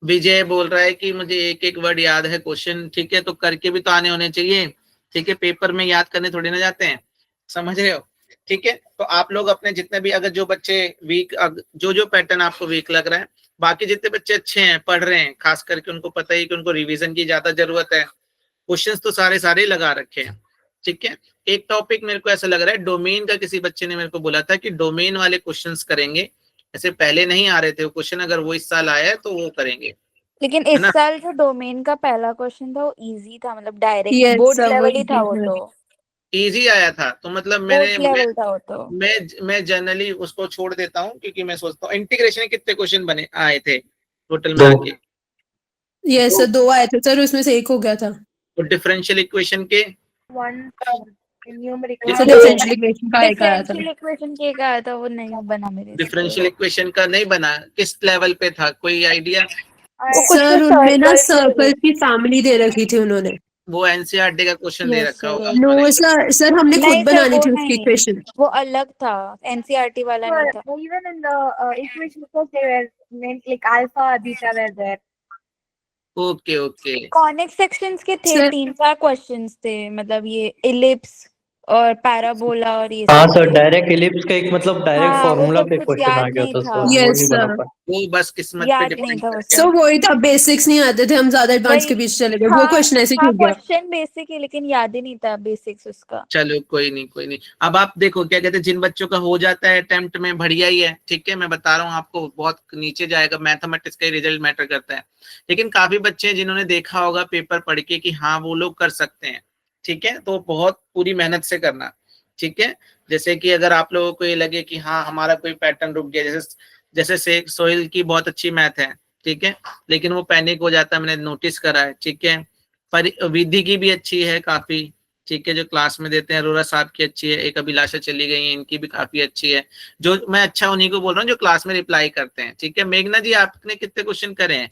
विजय बोल रहा है कि मुझे एक एक वर्ड याद है क्वेश्चन, ठीक है, तो करके भी तो आने होने चाहिए। ठीक है, पेपर में याद करने थोड़ी ना जाते हैं, समझ रहे हो? ठीक है, तो आप लोग अपने जितने भी, अगर जो बच्चे वीक, जो जो पैटर्न आपको वीक लग रहा है, बाकी जितने बच्चे अच्छे हैं, पढ़ रहे हैं, खास करके उनको पता ही कि उनको रिवीजन की ज्यादा जरूरत है, क्वेश्चंस तो सारे सारे ही लगा रखे हैं। ठीक है, एक टॉपिक मेरे को ऐसा लग रहा है डोमेन का, किसी बच्चे ने मेरे को बोला था कि डोमेन वाले क्वेश्चंस करेंगे, ऐसे पहले नहीं आ रहे थे वो क्वेश्चन, अगर वो इस साल आया है तो वो करेंगे। लेकिन है इस ना? साल जो डोमेन का पहला क्वेश्चन था वो इजी था, मतलब डायरेक्ट यस बोर्ड सर, वो लेवल ही था इजी वो है। तो, इजी आया था, तो मतलब बोर्ड लेवल था वो तो। मैं जनरली उसको छोड़ देता हूँ, क्योंकि मैं सोचता हूँ इंटीग्रेशन के कितने क्वेश्चन बने आए थे टोटल में दो। आके? यस तो, सर, 2 आए थे सर, उसमें से एक हो गया था। डिफरेंशियल इक्वेशन के, वन न्यूमेरिकल सर तो डिफरेंशियल इक्वेशन का एक आया था। डिफरेंशियल इक्वेशन के एक आया था, वो नहीं बना मेरे से। डिफरेंशियल इक्वेशन का नहीं बना, किस लेवल पे था, कोई आइडिया? वो कुछ तो सर उनमें ना सर्कल सर्कल की फैमिली दे रखी थी उन्होंने। वो एनसीईआरटी का क्वेश्चन दे यस रखा सर, होगा वही। नो उन्होंने। सर, सर हमने खुद नहीं सर, बनानी वो थी उसकी नहीं, इक्वेशन। वो अलग था, एनसीईआरटी वाला नहीं था। Even in the equation, because they were meant like alpha, beta were there. Okay okay, conic sections के थे, सर 3-4 क्वेश्चंस थे, मतलब ये इलिप्स और पैराबोला और ये हाँ सब सर, थे। डायरेक्ट इलिप्स का एक मतलब डायरेक्ट हाँ वो फॉर्मूला सब पे कुछ क्वेश्चन आ याद गया नहीं था था। सर, वो नहीं यस बना सर। पाया। वो बस किस्मत पे याद नहीं डिपेंड था वो करता सो है। सब। वही था, बेसिक्स नहीं आते थे, हम ज्यादा एडवांस वही के बीच चले गए, वो हाँ क्वेश्चन ऐसे हाँ छूट गया। क्वेश्चन बेसिक है लेकिन याद ही नहीं था बेसिक्स उसका। चलो कोई नहीं कोई नहीं। अब आप देखो क्या कहते हैं, जिन बच्चों का हो जाता है अटेम्प्ट में बढ़िया ही है, ठीक है। मैं बता रहा हूँ आपको, बहुत नीचे जाएगा, मैथमेटिक्स का रिजल्ट मैटर करता है। लेकिन काफी बच्चे हैं जिन्होंने देखा होगा पेपर पढ़ के कि हाँ वो लोग कर सकते हैं, ठीक है। तो बहुत पूरी मेहनत से करना, ठीक है। जैसे कि अगर आप लोगों को ये लगे कि हाँ हमारा कोई पैटर्न रुक गया, जैसे जैसे से सोहेल की बहुत अच्छी मैथ है, ठीक है, लेकिन वो पैनिक हो जाता है, मैंने नोटिस करा है, ठीक है। पर विधि की भी अच्छी है काफी, ठीक है, जो क्लास में देते हैं। अरोरा साहब की अच्छी है, एक अभिलाषा चली गई है, इनकी भी काफी अच्छी है। जो मैं अच्छा उन्हीं को बोल रहा हूँ जो क्लास में रिप्लाई करते हैं, ठीक है। मेघना जी आपने कितने क्वेश्चन करे हैं?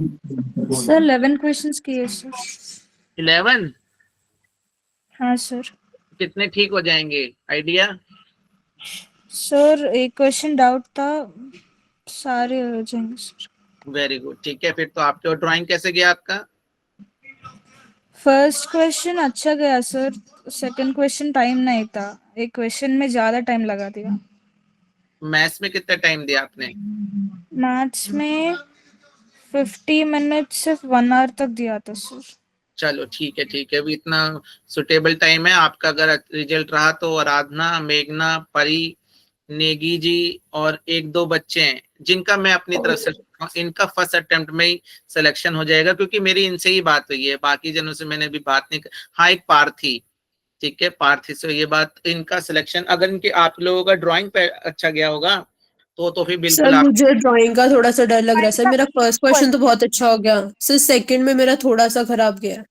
सर 11 क्वेश्चंस किए सर। 11? हाँ सर। कितने ठीक हो जाएंगे, आइडिया? सर एक क्वेश्चन डाउट था, सारे हो जाएंगे सर। वेरी गुड, ठीक है। फिर तो आपके ड्राइंग कैसे गया आपका? फर्स्ट क्वेश्चन अच्छा गया सर, सेकंड क्वेश्चन टाइम नहीं था, एक क्वेश्चन में ज्यादा टाइम लगा दिया। मैथ्स में कितना टाइम दिया आपने? मैथ्स में 50 मिनट सिर्फ 1 आवर तक दिया था सर। चलो ठीक है ठीक है, अभी इतना सुटेबल टाइम है आपका। अगर रिजल्ट रहा तो आराधना, मेघना, परी, नेगी जी और एक दो बच्चे हैं जिनका मैं अपनी तरफ से इनका फर्स्ट अटेम्प्ट में ही सिलेक्शन हो जाएगा, क्योंकि मेरी इनसे ही बात हुई है, बाकी जनों से मैंने अभी बात नहीं हाँ एक पार्थी, ठीक है, पार्थी से ये बात, इनका सिलेक्शन अगर इनके आप लोगों का ड्राइंग पे अच्छा गया होगा तो फिर बिल्कुल सर आप। मुझे ड्राइंग का थोड़ा सा डर लग रहा है सर, मेरा फर्स्ट क्वेश्चन तो बहुत अच्छा हो गया सर, सेकंड में मेरा थोड़ा सा खराब गया।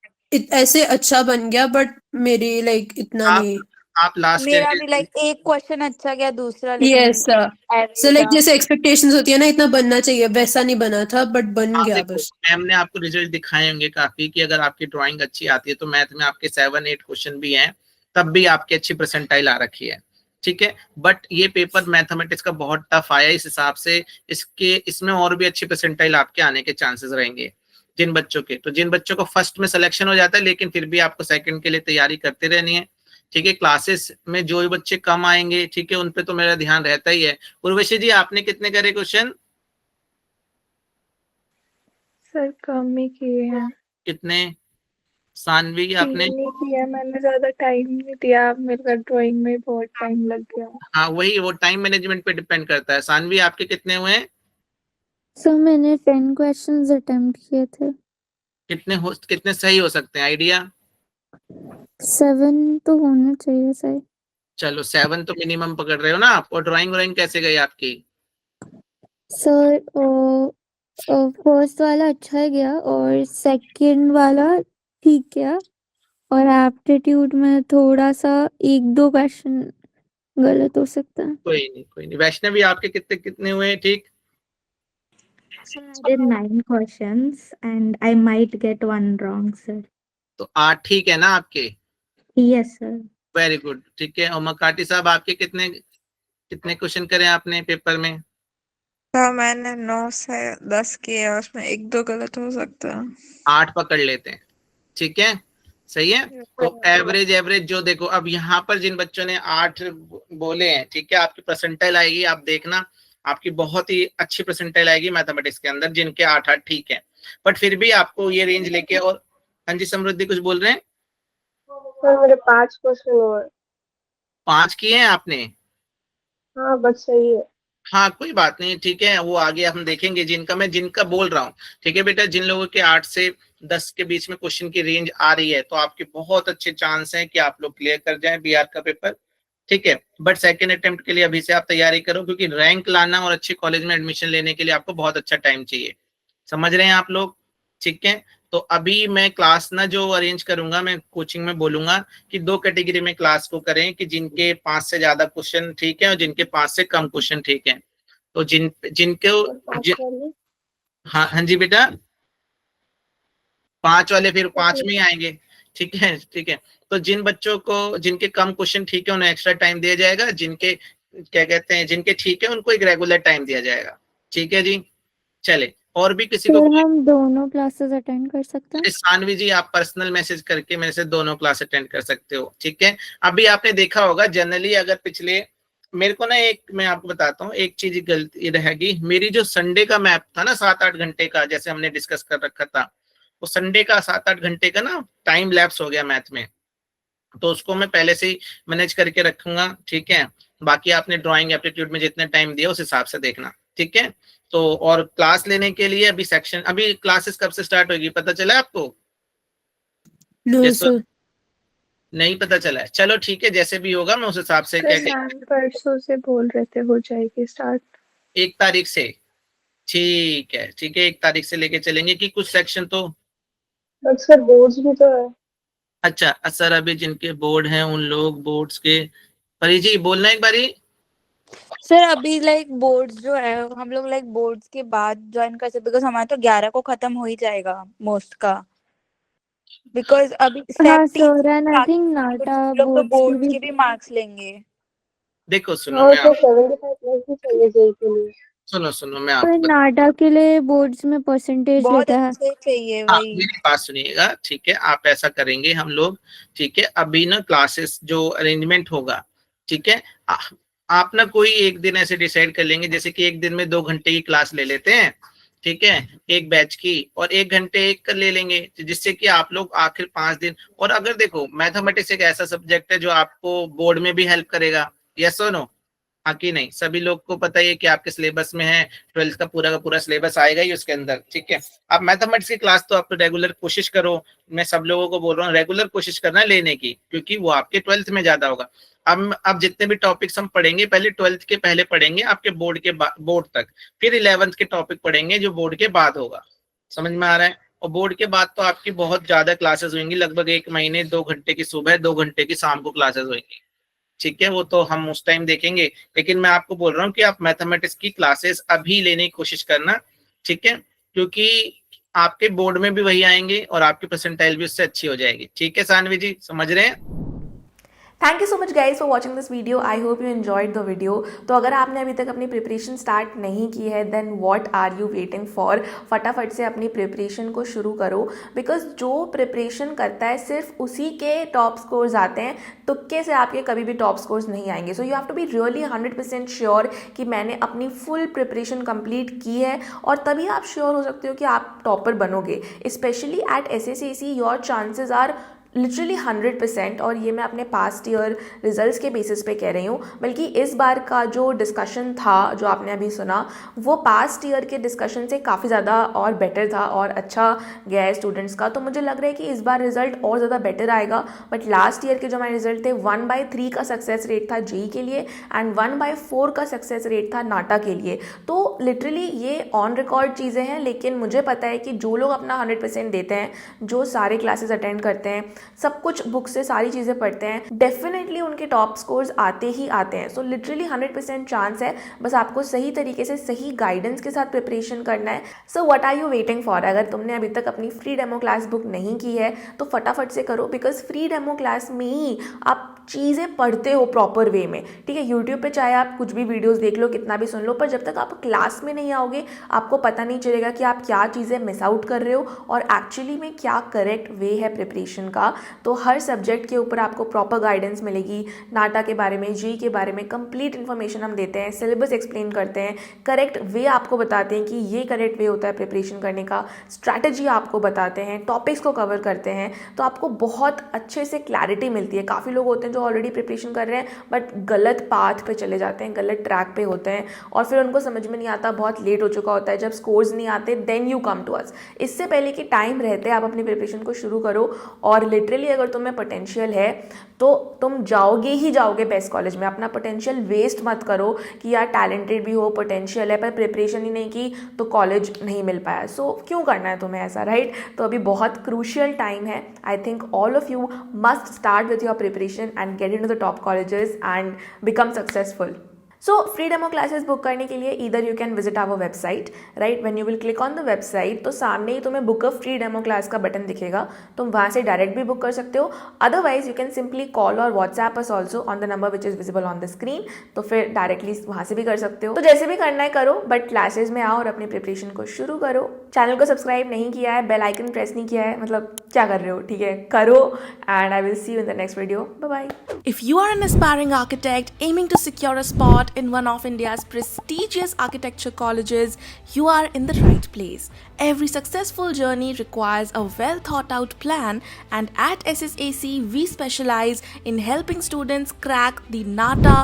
ऐसे अच्छा बन गया बट मेरी लाइक इतना नहीं। आप लास्ट ईयर मेरा के भी लाइक एक क्वेश्चन अच्छा गया, दूसरा लेकिन yes sir. Sir average like था। जैसे एक्सपेक्टेशंस होती है ना, इतना बनना चाहिए, वैसा नहीं बना था बट बन आप गया देखो बस। मैम ने आपको रिजल्ट दिखाए होंगे काफी कि अगर आपकी ड्राइंग अच्छी आती है तो मैथ में आपके 7-8 क्वेश्चन भी हैं, तब भी आपकी अच्छी परसेंटाइल आ रखी है, ठीक है। बट ये पेपर मैथमेटिक्स का बहुत टफ आया, इस हिसाब से इसमें और भी अच्छी परसेंटाइल आपके आने के चांसेस रहेंगे जिन बच्चों के। तो जिन बच्चों को फर्स्ट में सिलेक्शन हो जाता है लेकिन फिर भी आपको सेकंड के लिए तैयारी करते रहनी है, ठीक है। क्लासेस में जो बच्चे कम आएंगे, ठीक है, उन पे तो मेरा ध्यान रहता ही है। उर्वशी जी आपने कितने करे क्वेश्चन? सर कम ही किए हैं, कितने? सानवी आपने? 3 ही किया मैंने, ज्यादा टाइम नहीं दिया, मेरे ड्राइंग में बहुत टाइम लग गया। हाँ वही, वो टाइम मैनेजमेंट पे डिपेंड करता है। सानवी आपके कितने हुए हैं? सर मैंने 10 क्वेश्चंस अटेम्प्ट किए थे। कितने सही हो सकते हैं, आइडिया? 7 तो होना चाहिए सर। चलो 7 तो मिनिमम पकड़ रहे हो ना आप। और ड्राइंग व्राइंग कैसे गई आपकी? सर फर्स्ट वाला अच्छा गया और सेकंड वाला ठीक गया, और एप्टीट्यूड में थोड़ा सा 1-2 क्वेश्चन गलत हो सकता है। कोई नहीं कोई नहीं। वैष्णवी आपके कितने कितने हुए? ठीक। Sir, I did 9 questions and I might get one wrong, sir. तो 8 ठीक है ना आपके? Yes, sir. वेरी गुड, ठीक है। और मकाटी साहब आपके कितने कितने क्वेश्चन करे आपने पेपर में? तो मैंने 9 से 10 किए, उसमें 1-2 गलत हो सकता है। 8 पकड़ लेते हैं, ठीक है, सही है। तो एवरेज जो देखो, अब यहाँ पर जिन बच्चों ने 8 बोले हैं, ठीक है, आपकी परसेंटाइल आएगी, आप देखना आपकी बहुत ही अच्छी परसेंटाइल आएगी मैथमेटिक्स के अंदर जिनके 8-8 ठीक है। बट फिर भी आपको ये रेंज लेके, और हाँ जी समृद्धि कुछ बोल रहे हैं? सर मेरे 5 क्वेश्चन हुए। 5 किए हैं आपने? हाँ बस सही है। हाँ कोई बात नहीं, ठीक है, वो आगे हम देखेंगे। जिनका बोल रहा हूँ, ठीक है बेटा, जिन लोगों के 8 से 10 के बीच में क्वेश्चन की रेंज आ रही है तो आपके बहुत अच्छे चांस हैं कि आप लोग क्लियर कर जाएं बीआर का पेपर, ठीक है। बट सेकंड अटेम्प्ट के लिए अभी से आप तैयारी करो, क्योंकि रैंक लाना और अच्छे कॉलेज में एडमिशन लेने के लिए आपको बहुत अच्छा टाइम चाहिए। समझ रहे हैं आप लोग? ठीक है। तो अभी मैं क्लास ना जो अरेंज करूंगा, मैं कोचिंग में बोलूंगा कि 2 कैटेगरी में क्लास को करें, कि जिनके 5 से ज्यादा क्वेश्चन ठीक है और जिनके 5 से कम क्वेश्चन ठीक है। तो हाँ हाँ जी बेटा, 5 वाले फिर 5 में ही आएंगे, ठीक है ठीक है। तो जिन बच्चों को जिनके कम क्वेश्चन ठीक है उन्हें एक्स्ट्रा टाइम दिया जाएगा, जिनके क्या कहते हैं जिनके ठीक है उनको एक रेगुलर टाइम दिया जाएगा, ठीक है जी। चले और भी किसी को फिर हम दोनों क्लासेस अटेंड कर सकते हैं? सानवी जी, आप पर्सनल मैसेज करके मेरे से दोनों क्लास अटेंड कर सकते हो, ठीक है। अभी आपने देखा होगा जनरली, अगर पिछले, मेरे को ना एक, मैं आपको बताता हूँ एक चीज गलती रहेगी मेरी, जो संडे का मैप था ना 7-8 घंटे का, जैसे हमने डिस्कस कर रखा था, वो संडे का 7-8 घंटे का ना टाइम लैप्स हो गया मैथ में, तो उसको मैं पहले से ही मैनेज करके रखूंगा, ठीक है। बाकी आपने ड्राइंग एप्टीट्यूड में जितने टाइम दिया उस हिसाब से देखना, ठीक है। तो और क्लास लेने के लिए अभी सेक्शन, अभी क्लासेस कब से स्टार्ट होगी पता चला आपको? नो जैसे सर। नहीं पता चला है, चलो ठीक है, जैसे भी होगा मैं उस हिसाब से क्या क्या परसों से बोल रहे थे हो जाएगी स्टार्ट। 1 तारीख से, ठीक है ठीक है, 1 तारीख से लेके चलेंगे कि कुछ सेक्शन तो, बट सर बोर्ड्स भी तो है। अच्छा सर, अभी जिनके बोर्ड हैं उन लोग बोर्ड्स के, परी जी बोलना एक बारी। सर अभी लाइक बोर्ड्स जो है हम लोग लाइक बोर्ड्स के बाद ज्वाइन कर सकते, बिकॉज हमारा तो 11 को खत्म हो ही जाएगा मोस्ट का, बिकॉज अभी हाँ set sir, and I think हम नाटा लोग तो बोर्ड्स की बोर्ड्स भी। के भी मार्क्स लेंगे। देखो सुनो, और मैं तो आप 75 प्लस भी चाहिए जेई के लिए। सुनो मैं पर आपको नाटा के लिए बोर्ड्स में परसेंटेज बहुत लेता है। अच्छे चाहिए हाँ वही। मेरी बात सुनिएगा, ठीक है, आप ऐसा करेंगे हम लोग, ठीक है, अभी ना क्लासेस जो अरेंजमेंट होगा, ठीक है, आप ना कोई एक दिन ऐसे डिसाइड कर लेंगे, जैसे कि एक दिन में 2 घंटे की क्लास ले लेते हैं, ठीक है, एक बैच की, और 1 घंटे एक कर ले लेंगे, जिससे कि आप लोग आखिर 5 दिन, और अगर देखो मैथमेटिक्स एक ऐसा सब्जेक्ट है जो आपको बोर्ड में भी हेल्प करेगा, यस और नो? हाँ कि नहीं? सभी लोग को पता ही है कि आपके सिलेबस में है, 12th का पूरा सिलेबस आएगा ही उसके अंदर, ठीक है। अब मैथमेटिक्स की क्लास तो आप तो रेगुलर कोशिश करो, मैं सब लोगों को बोल रहा हूँ रेगुलर कोशिश करना लेने की, क्योंकि वो आपके 12th में ज्यादा होगा। अब जितने भी टॉपिक्स हम पढ़ेंगे पहले 12th के पहले पढ़ेंगे आपके बोर्ड के बोर्ड तक, फिर 11th के टॉपिक पढ़ेंगे जो बोर्ड के बाद होगा, समझ में आ रहा है? और बोर्ड के बाद तो आपकी बहुत ज्यादा क्लासेस होंगी, लगभग 1 महीने 2 घंटे की सुबह 2 घंटे की शाम को क्लासेस होंगी, ठीक है, वो तो हम उस टाइम देखेंगे। लेकिन मैं आपको बोल रहा हूँ कि आप मैथमेटिक्स की क्लासेस अभी लेने की कोशिश करना, ठीक है, क्योंकि आपके बोर्ड में भी वही आएंगे और आपकी परसेंटाइल भी उससे अच्छी हो जाएगी, ठीक है सानवी जी, समझ रहे हैं? Thank you so much guys for watching this video. I hope you enjoyed the video. तो अगर आपने अभी तक अपनी प्रिपरेशन स्टार्ट नहीं की है then what are you waiting for? फटाफट से अपनी प्रिपरेशन को शुरू करो, बिकॉज जो प्रिपरेशन करता है सिर्फ उसी के टॉप स्कोर्स आते हैं, तुक्के से आपके कभी भी टॉप स्कोर्स नहीं आएंगे। So you have to be really 100% sure कि मैंने अपनी फुल प्रिपरेशन कंप्लीट की है, और तभी आप श्योर हो सकते हो कि आप टॉपर बनोगे। Specially at SSAC your chances are literally 100%, और ये मैं अपने पास्ट ईयर रिजल्ट्स के बेसिस पे कह रही हूँ। बल्कि इस बार का जो डिस्कशन था जो आपने अभी सुना, वो पास्ट ईयर के डिस्कशन से काफ़ी ज़्यादा और बेटर था और अच्छा गया है स्टूडेंट्स का। तो मुझे लग रहा है कि इस बार रिजल्ट और ज़्यादा बेटर आएगा। बट लास्ट ईयर के जो हमारे रिजल्ट थे 1/3 का सक्सेस रेट था जेई के लिए, एंड 1/4 का सक्सेस रेट था नाटा के लिए। तो लिटरली ये ऑन रिकॉर्ड चीज़ें हैं, लेकिन मुझे पता है कि जो लोग अपना 100% देते हैं, जो सारे क्लासेस अटेंड करते हैं, सब कुछ बुक से सारी चीज़ें पढ़ते हैं, डेफिनेटली उनके टॉप स्कोर्स आते ही आते हैं। सो लिटरली 100% चांस है, बस आपको सही तरीके से सही गाइडेंस के साथ प्रिपरेशन करना है। So what are you waiting for? अगर तुमने अभी तक अपनी फ्री डेमो क्लास बुक नहीं की है तो फटाफट से करो, बिकॉज फ्री डेमो क्लास में ही आप चीज़ें पढ़ते हो प्रॉपर वे में, ठीक है। यूट्यूब पे चाहे आप कुछ भी वीडियोस देख लो, कितना भी सुन लो, पर जब तक आप क्लास में नहीं आओगे आपको पता नहीं चलेगा कि आप क्या चीज़ें मिस आउट कर रहे हो और एक्चुअली में क्या करेक्ट वे है प्रिपरेशन का। तो हर सब्जेक्ट के ऊपर आपको प्रॉपर गाइडेंस मिलेगी। नाटा के बारे में, जी के बारे में कंप्लीट इन्फॉर्मेशन हम देते हैं, सिलेबस एक्सप्लेन करते हैं, करेक्ट वे आपको बताते हैं कि ये करेक्ट वे होता है प्रिपरेशन करने का, स्ट्रैटेजी आपको बताते हैं, टॉपिक्स को कवर करते हैं। तो आपको बहुत अच्छे से क्लैरिटी मिलती है। काफ़ी लोग होते हैं जो ऑलरेडी प्रिपरेशन कर रहे हैं बट गलत पाथ पे चले जाते हैं, गलत ट्रैक पे होते हैं, और फिर उनको समझ में नहीं आता, बहुत लेट हो चुका होता है। जब स्कोर्स नहीं आते then you come to us. इससे पहले कि टाइम रहते आप अपनी प्रिपरेशन को शुरू करो, और लिटरली अगर तुम्हें पोटेंशियल है तो तुम जाओगे ही जाओगे बेस्ट कॉलेज में। अपना पोटेंशियल वेस्ट मत करो कि यार टैलेंटेड भी हो, पोटेंशियल है, पर प्रिपरेशन ही नहीं की तो कॉलेज नहीं मिल पाया। सो क्यों करना है तुम्हें ऐसा, राइट? तो अभी बहुत क्रूशियल टाइम है। I think all of you must start with your preparation and get into the top colleges and become successful. So free demo classes book करने के लिए either you can visit our website, right. When you will click on the website तो सामने ही तुम्हें book a free demo class का button दिखेगा, तुम वहाँ से डायरेक्ट भी बुक कर सकते हो। Otherwise you can simply call और WhatsApp us also on the number which is visible on the screen, तो फिर डायरेक्टली वहाँ से भी कर सकते हो। तो जैसे भी करना है करो, बट क्लासेस में आओ और अपनी प्रिपरेशन को शुरू करो। चैनल को सब्सक्राइब नहीं किया है, बेल आइकन प्रेस नहीं किया है, मतलब क्या कर रहे हो, ठीक है, करो। And I will see you in the next video, bye bye. If you are an aspiring architect aiming to secure a spot in one of India's prestigious architecture colleges, you are in the right place. Every successful journey requires a well thought out plan, and at SSAC we specialize in helping students crack the NATA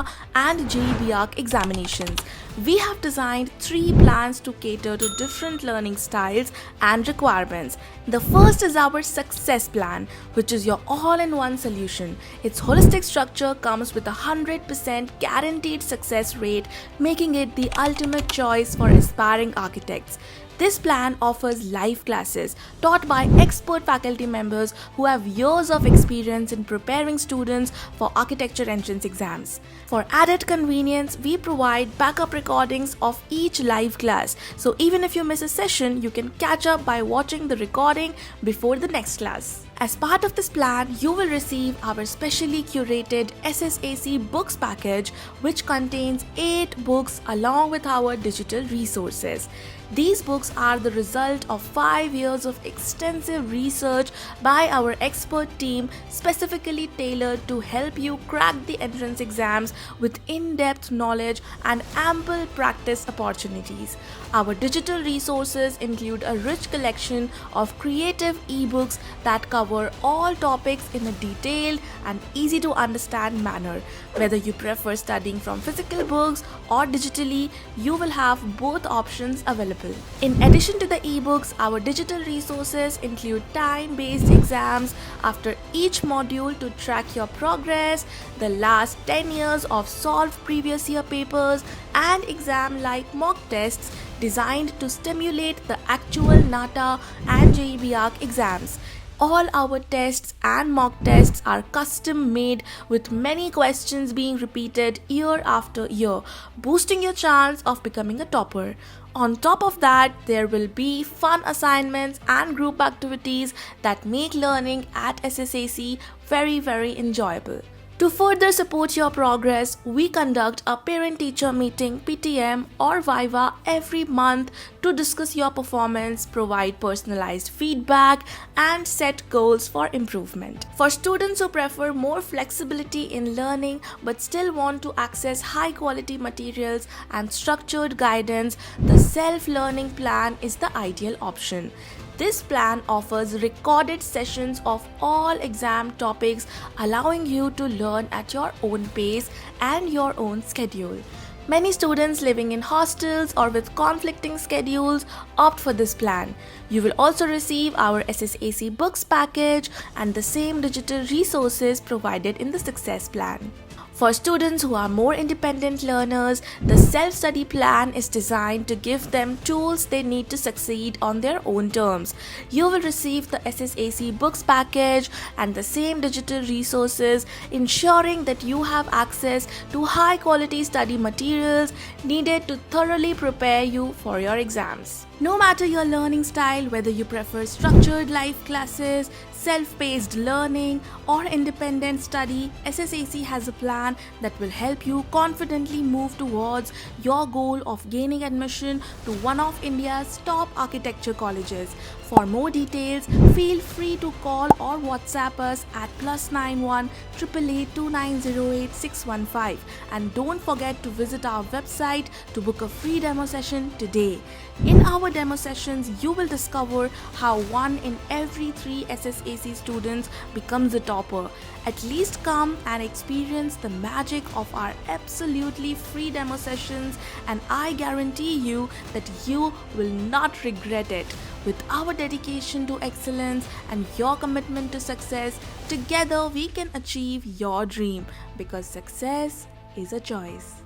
and JEE Arc examinations. We have designed 3 plans to cater to different learning styles and requirements. The first is our success plan, which is your all-in-one solution. Its holistic structure comes with a 100% guaranteed success rate, making it the ultimate choice for aspiring architects. This plan offers live classes taught by expert faculty members who have years of experience in preparing students for architecture entrance exams. For added convenience, we provide backup recordings of each live class, so even if you miss a session, you can catch up by watching the recording before the next class. As part of this plan, you will receive our specially curated SSAC books package, which contains 8 books along with our digital resources. These books are the result of 5 years of extensive research by our expert team, specifically tailored to help you crack the entrance exams with in-depth knowledge and ample practice opportunities. Our digital resources include a rich collection of creative ebooks that cover all topics in a detailed and easy to understand manner. Whether you prefer studying from physical books or digitally, you will have both options available. In addition to the ebooks, our digital resources include time-based exams after each module to track your progress, the last 10 years of solved previous year papers, and exam-like mock tests designed to stimulate the actual NATA and JEE Arc exams. All our tests and mock tests are custom made, with many questions being repeated year after year, boosting your chance of becoming a topper. On top of that, there will be fun assignments and group activities that make learning at SSAC very enjoyable. To further support your progress, we conduct a parent-teacher meeting (PTM) or Viva every month to discuss your performance, provide personalized feedback, and set goals for improvement. For students who prefer more flexibility in learning but still want to access high-quality materials and structured guidance, the self-learning plan is the ideal option. This plan offers recorded sessions of all exam topics, allowing you to learn at your own pace and your own schedule. Many students living in hostels or with conflicting schedules opt for this plan. You will also receive our SSAC books package and the same digital resources provided in the success plan. For students who are more independent learners, the self-study plan is designed to give them tools they need to succeed on their own terms. You will receive the SSAC books package and the same digital resources, ensuring that you have access to high-quality study materials needed to thoroughly prepare you for your exams. No matter your learning style, whether you prefer structured live classes, self-paced learning, or independent study, SSAC has a plan that will help you confidently move towards your goal of gaining admission to one of India's top architecture colleges. For more details, feel free to call or WhatsApp us at +91 888 2908 615, and don't forget to visit our website to book a free demo session today. In our demo sessions, you will discover how 1 in every 3 SSAC students becomes a topper. At least come and experience the magic of our absolutely free demo sessions, and I guarantee you that you will not regret it. With our dedication to excellence and your commitment to success, together we can achieve your dream, because success is a choice.